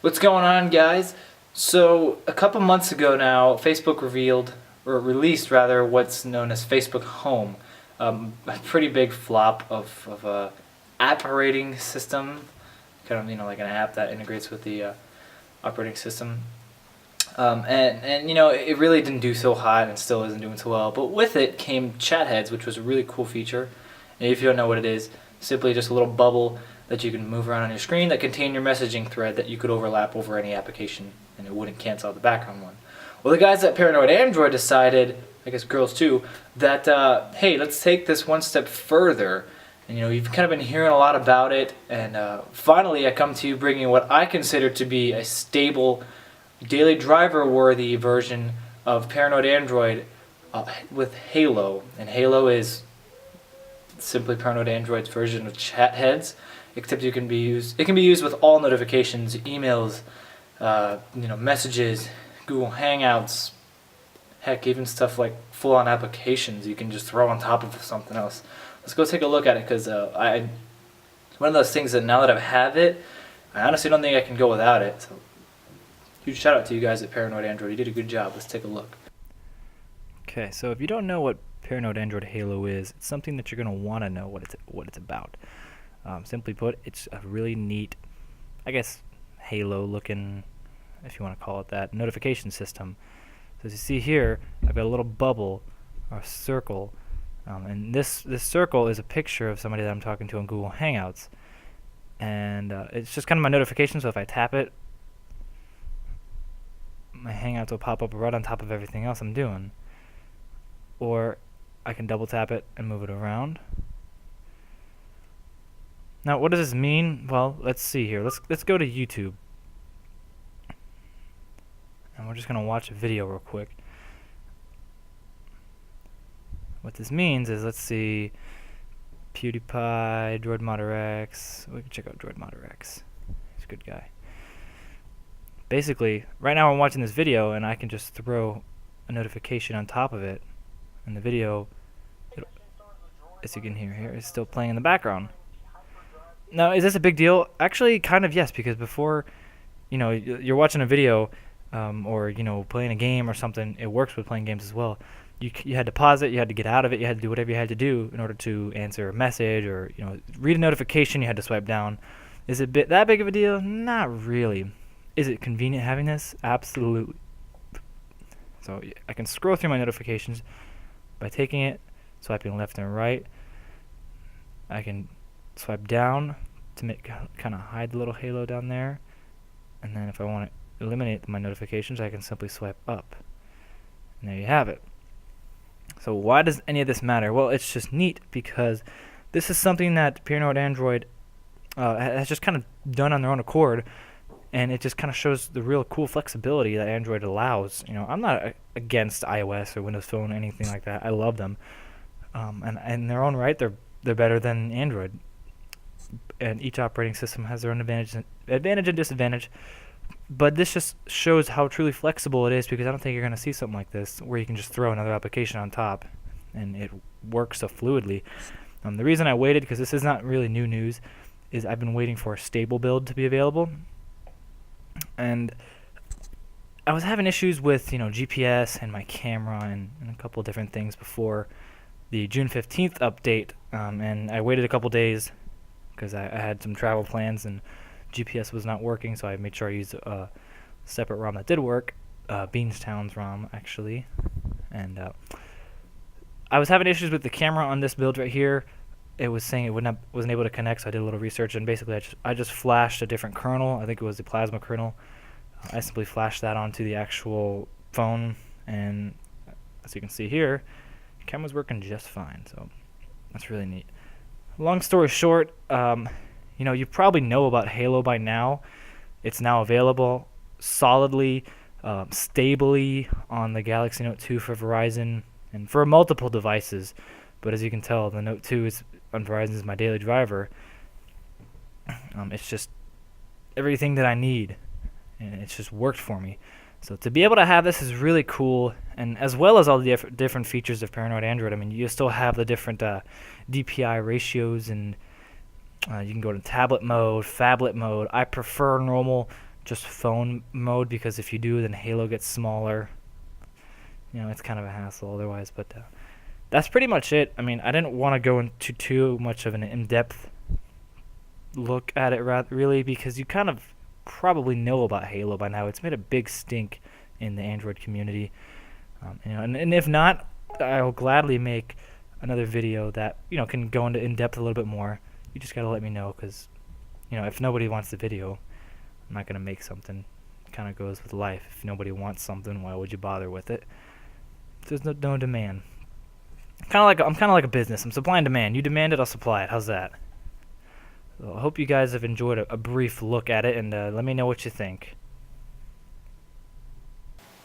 What's going on, guys? So, a couple months ago now, Facebook released rather, what's known as Facebook Home. A pretty big flop of a operating system, kind of, like an app that integrates with the operating system. And it really didn't do so hot and still isn't doing so well. But with it came chat heads, which was a really cool feature. And if you don't know what it is, simply just a little bubble that you can move around on your screen that contain your messaging thread that you could overlap over any application and it wouldn't cancel out the background one. Well, the guys at Paranoid Android decided, I guess girls too, that hey, let's take this one step further. And you've kind of been hearing a lot about it, and finally I come to you bringing what I consider to be a stable, daily driver worthy version of Paranoid Android with Halo. And Halo is simply Paranoid Android's version of chat heads, except it can be used with all notifications, emails, messages, Google Hangouts, heck, even stuff like full-on applications you can just throw on top of something else. Let's go take a look at it, because it's one of those things that now that I have it, I honestly don't think I can go without it. So, huge shout out to you guys at Paranoid Android. You did a good job. Let's take a look. Okay, so if you don't know what Paranoid Android Halo is, it's something that you're going to want to know what it's about. Simply put, it's a really neat, I guess, Halo-looking, if you want to call it that, notification system. So as you see here, I've got a little bubble, or a circle, and this circle is a picture of somebody that I'm talking to on Google Hangouts. And it's just kind of my notification, so if I tap it, my Hangouts will pop up right on top of everything else I'm doing. Or I can double tap it and move it around. Now, what does this mean? Well, let's see here. Let's go to YouTube. And we're just going to watch a video real quick. What this means is, let's see, PewDiePie, DroidModderX. We can check out DroidModderX. He's a good guy. Basically, right now I'm watching this video, and I can just throw a notification on top of it. And the video, as you can hear here, is still playing in the background. Now, is this a big deal? Actually, kind of yes, because before, you're watching a video, or playing a game or something, it works with playing games as well. You had to pause it, you had to get out of it, you had to do whatever you had to do in order to answer a message or read a notification. You had to swipe down. Is it that big of a deal? Not really. Is it convenient having this? Absolutely. So I can scroll through my notifications by taking it, swiping left and right. I can swipe down to kind of hide the little halo down there, and then if I want to eliminate my notifications, I can simply swipe up, and there you have it. So why does any of this matter? Well, it's just neat because this is something that Paranoid Android has just kind of done on their own accord, and it just kind of shows the real cool flexibility that Android allows. I'm not against iOS or Windows Phone or anything like that. I love them, and in their own right, they're better than Android. And each operating system has their own advantage and disadvantage. But this just shows how truly flexible it is, because I don't think you're going to see something like this where you can just throw another application on top and it works so fluidly. The reason I waited, because this is not really new news, is I've been waiting for a stable build to be available. And I was having issues with GPS and my camera and a couple of different things before the June 15th update, and I waited a couple days because I had some travel plans and GPS was not working, so I made sure I used a separate ROM that did work, Beanstown's ROM actually. And I was having issues with the camera on this build right here. It was saying it wasn't able to connect, so I did a little research, and basically I just flashed a different kernel. I think it was the Plasma kernel. I simply flashed that onto the actual phone, and as you can see here, the camera's working just fine, so that's really neat. Long story short, you probably know about Halo by now. It's now available solidly, stably on the Galaxy Note 2 for Verizon and for multiple devices. But as you can tell, the Note 2 on Verizon is my daily driver. It's just everything that I need, and it's just worked for me. So to be able to have this is really cool, and as well as all the different features of Paranoid Android. I mean, you still have the different DPI ratios, and you can go to tablet mode, phablet mode. I prefer normal just phone mode, because if you do, then Halo gets smaller. It's kind of a hassle otherwise, but that's pretty much it. I mean, I didn't want to go into too much of an in-depth look at it, really, because you kind of probably know about Halo by now. It's made a big stink in the Android community. And if not, I'll gladly make another video that can go into in-depth a little bit more. You just gotta let me know, because if nobody wants the video, I'm not gonna make something. Kind of goes with life. If nobody wants something, why would you bother with it? There's no demand. I'm kind of like a business. I'm supply and demand. You demand it, I'll supply it. How's that? So I hope you guys have enjoyed a brief look at it, and let me know what you think.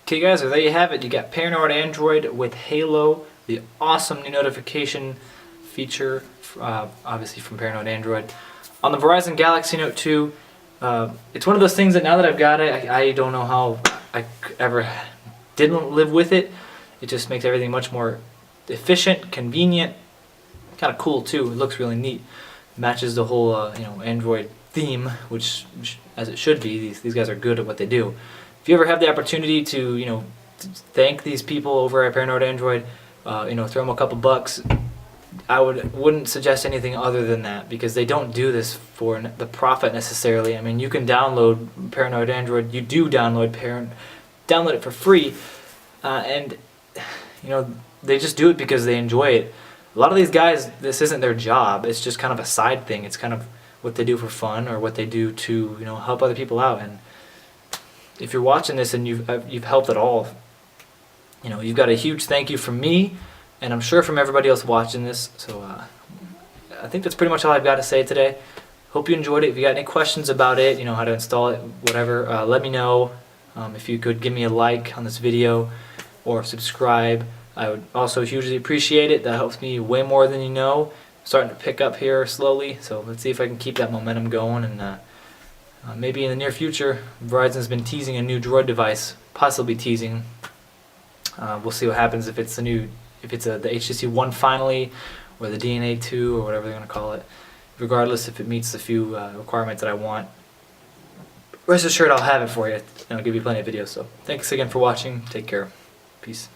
Okay guys, so there you have it. You got Paranoid Android with Halo, the awesome new notification feature, obviously from Paranoid Android. On the Verizon Galaxy Note 2, it's one of those things that now that I've got it, I don't know how I ever didn't live with it. It just makes everything much more efficient, convenient, kind of cool too. It looks really neat. Matches the whole Android theme, which as it should be. These guys are good at what they do. If you ever have the opportunity to thank these people over at Paranoid Android, throw them a couple bucks, I wouldn't suggest anything other than that, because they don't do this for the profit necessarily. I mean, you can download Paranoid Android. You do download it for free, and they just do it because they enjoy it. A lot of these guys, this isn't their job. It's just kind of a side thing. It's kind of what they do for fun, or what they do to help other people out. And if you're watching this and you've helped at all, you've got a huge thank you from me, and I'm sure from everybody else watching this. So I think that's pretty much all I've got to say today. Hope you enjoyed it. If you got any questions about it, how to install it, whatever, let me know. If you could give me a like on this video or subscribe, I would also hugely appreciate it. That helps me way more than you know. Starting to pick up here slowly, so let's see if I can keep that momentum going, and maybe in the near future. Verizon's been teasing a new Droid device, possibly teasing. We'll see what happens if it's the HTC One finally, or the DNA 2, or whatever they're going to call it. Regardless, if it meets the few requirements that I want, rest assured I'll have it for you, and I'll give you plenty of videos. So thanks again for watching. Take care. Peace.